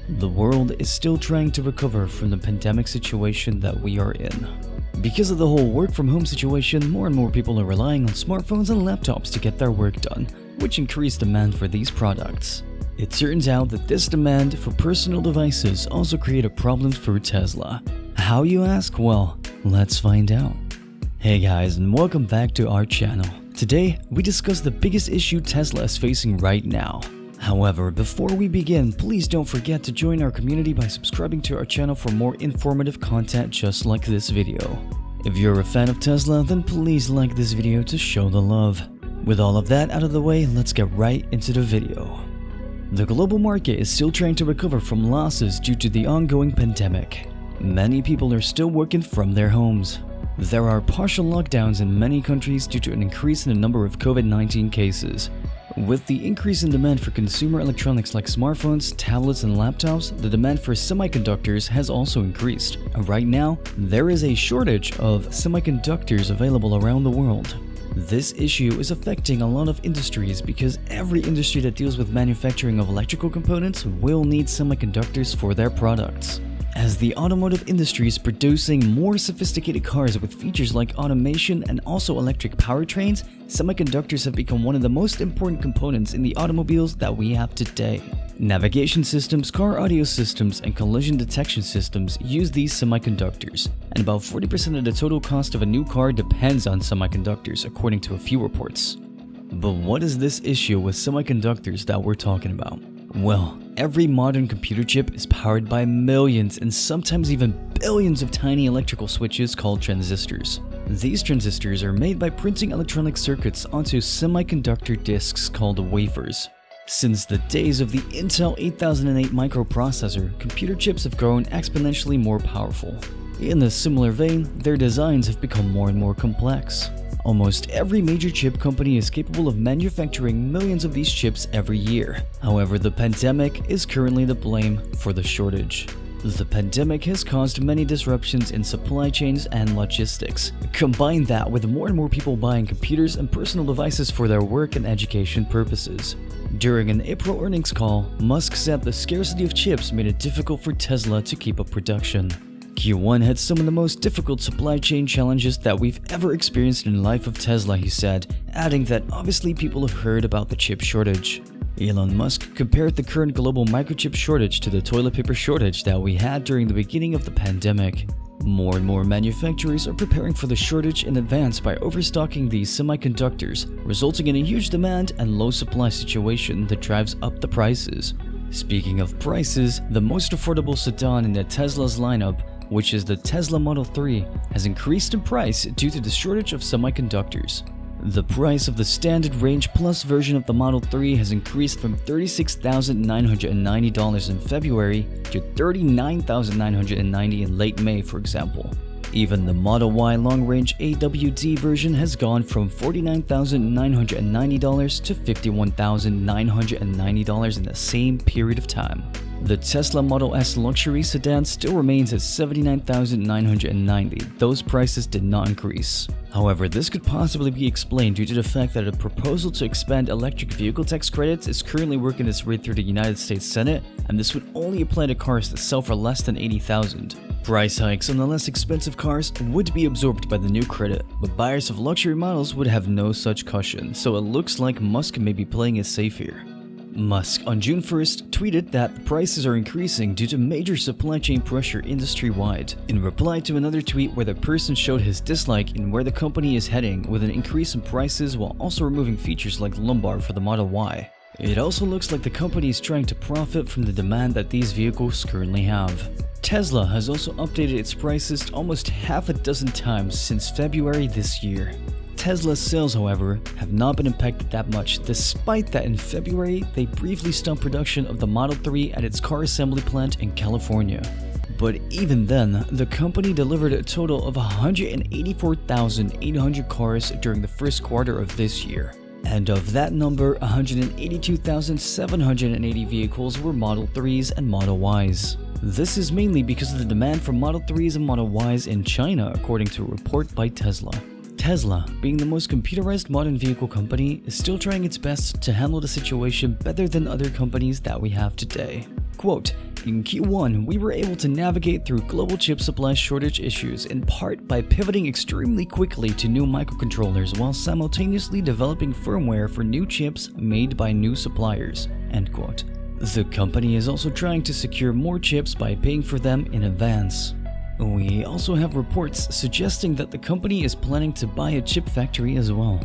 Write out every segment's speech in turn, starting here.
The world is still trying to recover from the pandemic situation that we are in. Because of the whole work from home situation, more and more people are relying on smartphones and laptops to get their work done, which increased demand for these products. It turns out that this demand for personal devices also created problems for Tesla. How, you ask? Well, let's find out. Hey guys, and welcome back to our channel. Today, we discuss the biggest issue Tesla is facing right now. However, before we begin, please don't forget to join our community by subscribing to our channel for more informative content just like this video. If you're a fan of Tesla, then please like this video to show the love. With all of that out of the way, let's get right into the video. The global market is still trying to recover from losses due to the ongoing pandemic. Many people are still working from their homes. There are partial lockdowns in many countries due to an increase in the number of COVID-19 cases. With the increase in demand for consumer electronics like smartphones, tablets, and laptops, the demand for semiconductors has also increased. Right now, there is a shortage of semiconductors available around the world. This issue is affecting a lot of industries because every industry that deals with manufacturing of electrical components will need semiconductors for their products. As the automotive industry is producing more sophisticated cars with features like automation and also electric powertrains, semiconductors have become one of the most important components in the automobiles that we have today. Navigation systems, car audio systems, and collision detection systems use these semiconductors, and about 40% of the total cost of a new car depends on semiconductors, according to a few reports. But what is this issue with semiconductors that we're talking about? Well, every modern computer chip is powered by millions and sometimes even billions of tiny electrical switches called transistors. These transistors are made by printing electronic circuits onto semiconductor disks called wafers. Since the days of the Intel 8008 microprocessor, computer chips have grown exponentially more powerful. In a similar vein, their designs have become more and more complex. Almost every major chip company is capable of manufacturing millions of these chips every year. However, the pandemic is currently the blame for the shortage. The pandemic has caused many disruptions in supply chains and logistics. Combine that with more and more people buying computers and personal devices for their work and education purposes. During an April earnings call, Musk said the scarcity of chips made it difficult for Tesla to keep up production. Q1 had some of the most difficult supply chain challenges that we've ever experienced in the life of Tesla, he said, adding that obviously people have heard about the chip shortage. Elon Musk compared the current global microchip shortage to the toilet paper shortage that we had during the beginning of the pandemic. More and more manufacturers are preparing for the shortage in advance by overstocking these semiconductors, resulting in a huge demand and low supply situation that drives up the prices. Speaking of prices, the most affordable sedan in the Tesla's lineup, which is the Tesla Model 3, has increased in price due to the shortage of semiconductors. The price of the standard range plus version of the Model 3 has increased from $36,990 in February to $39,990 in late May, for example. Even the Model Y long-range AWD version has gone from $49,990 to $51,990 in the same period of time. The Tesla Model S luxury sedan still remains at $79,990. Those prices did not increase. However, this could possibly be explained due to the fact that a proposal to expand electric vehicle tax credits is currently working its way through the United States Senate, and this would only apply to cars that sell for less than $80,000. Price hikes on the less expensive cars would be absorbed by the new credit, but buyers of luxury models would have no such cushion, so it looks like Musk may be playing it safe here. Musk on June 1st tweeted that the prices are increasing due to major supply chain pressure industry-wide, in reply to another tweet where the person showed his dislike in where the company is heading with an increase in prices while also removing features like lumbar for the Model Y. It also looks like the company is trying to profit from the demand that these vehicles currently have. Tesla has also updated its prices almost half a dozen times since February this year. Tesla's sales, however, have not been impacted that much, despite that in February they briefly stopped production of the Model 3 at its car assembly plant in California. But even then, the company delivered a total of 184,800 cars during the first quarter of this year. And of that number, 182,780 vehicles were Model 3s and Model Ys. This is mainly because of the demand for Model 3s and Model Ys in China, according to a report by Tesla. Tesla, being the most computerized modern vehicle company, is still trying its best to handle the situation better than other companies that we have today. Quote, In Q1, we were able to navigate through global chip supply shortage issues in part by pivoting extremely quickly to new microcontrollers while simultaneously developing firmware for new chips made by new suppliers." End quote. The company is also trying to secure more chips by paying for them in advance. We also have reports suggesting that the company is planning to buy a chip factory as well.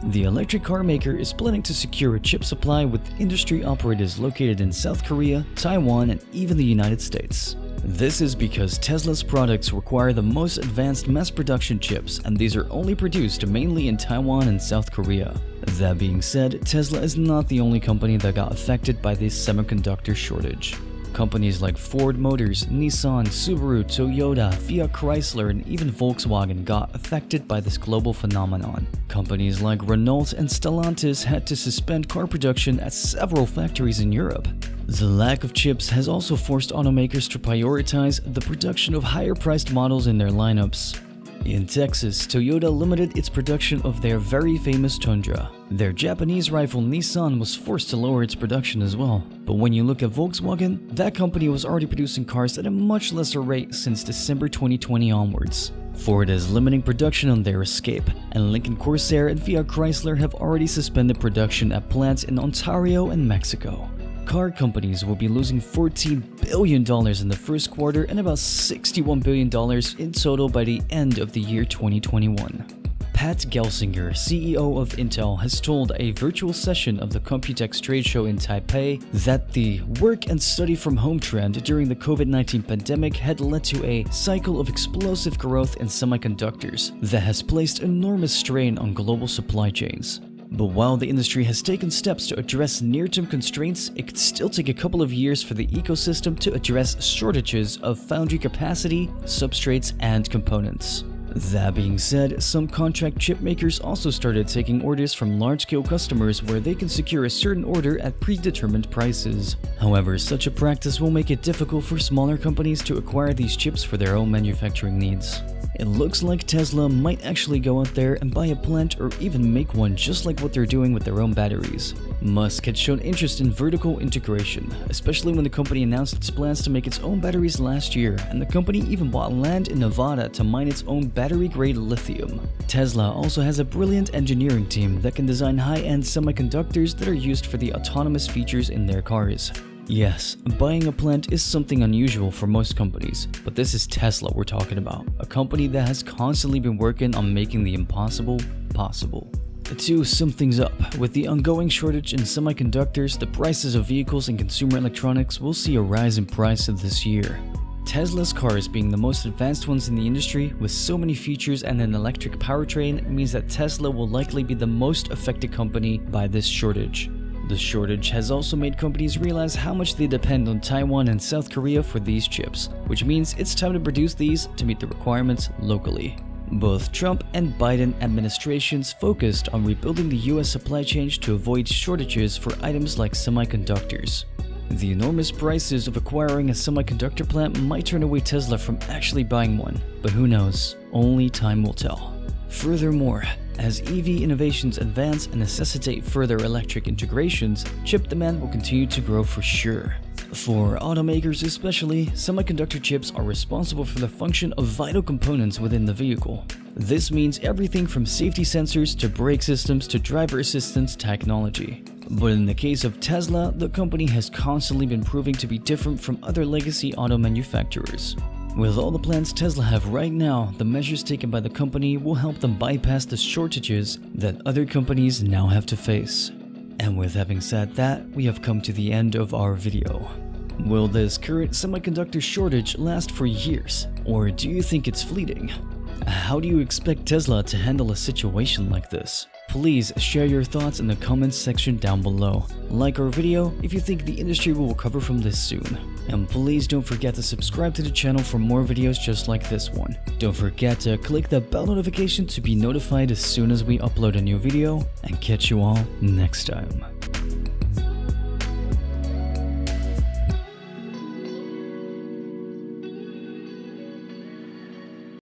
The electric car maker is planning to secure a chip supply with industry operators located in South Korea, Taiwan, and even the United States. This is because Tesla's products require the most advanced mass production chips, and these are only produced mainly in Taiwan and South Korea. That being said, Tesla is not the only company that got affected by this semiconductor shortage. Companies like Ford Motors, Nissan, Subaru, Toyota, Fiat Chrysler, and even Volkswagen got affected by this global phenomenon. Companies like Renault and Stellantis had to suspend car production at several factories in Europe. The lack of chips has also forced automakers to prioritize the production of higher-priced models in their lineups. In Texas, Toyota limited its production of their very famous Tundra. Their Japanese rival Nissan was forced to lower its production as well. But when you look at Volkswagen, that company was already producing cars at a much lesser rate since December 2020 onwards. Ford is limiting production on their Escape, and Lincoln Corsair and Fiat Chrysler have already suspended production at plants in Ontario and Mexico. Car companies will be losing $14 billion in the first quarter and about $61 billion in total by the end of the year 2021. Pat Gelsinger, CEO of Intel, has told a virtual session of the Computex trade show in Taipei that the work and study from home trend during the COVID-19 pandemic had led to a cycle of explosive growth in semiconductors that has placed enormous strain on global supply chains. But while the industry has taken steps to address near-term constraints, it could still take a couple of years for the ecosystem to address shortages of foundry capacity, substrates, and components. That being said, some contract chip makers also started taking orders from large-scale customers where they can secure a certain order at predetermined prices. However, such a practice will make it difficult for smaller companies to acquire these chips for their own manufacturing needs. It looks like Tesla might actually go out there and buy a plant or even make one just like what they're doing with their own batteries. Musk had shown interest in vertical integration, especially when the company announced its plans to make its own batteries last year, and the company even bought land in Nevada to mine its own battery-grade lithium. Tesla also has a brilliant engineering team that can design high-end semiconductors that are used for the autonomous features in their cars. Yes, buying a plant is something unusual for most companies, but this is Tesla we're talking about, a company that has constantly been working on making the impossible possible. To sum things up, with the ongoing shortage in semiconductors, the prices of vehicles and consumer electronics will see a rise in price this year. Tesla's cars being the most advanced ones in the industry, with so many features and an electric powertrain, means that Tesla will likely be the most affected company by this shortage. The shortage has also made companies realize how much they depend on Taiwan and South Korea for these chips, which means it's time to produce these to meet the requirements locally. Both Trump and Biden administrations focused on rebuilding the US supply chain to avoid shortages for items like semiconductors. The enormous prices of acquiring a semiconductor plant might turn away Tesla from actually buying one, but who knows? Only time will tell. Furthermore, as EV innovations advance and necessitate further electric integrations, chip demand will continue to grow for sure. For automakers especially, semiconductor chips are responsible for the function of vital components within the vehicle. This means everything from safety sensors to brake systems to driver assistance technology. But in the case of Tesla, the company has constantly been proving to be different from other legacy auto manufacturers. With all the plans Tesla have right now, the measures taken by the company will help them bypass the shortages that other companies now have to face. And with having said that, we have come to the end of our video. Will this current semiconductor shortage last for years, or do you think it's fleeting? How do you expect Tesla to handle a situation like this? Please share your thoughts in the comments section down below. Like our video if you think the industry will recover from this soon. And please don't forget to subscribe to the channel for more videos just like this one. Don't forget to click the bell notification to be notified as soon as we upload a new video, and catch you all next time.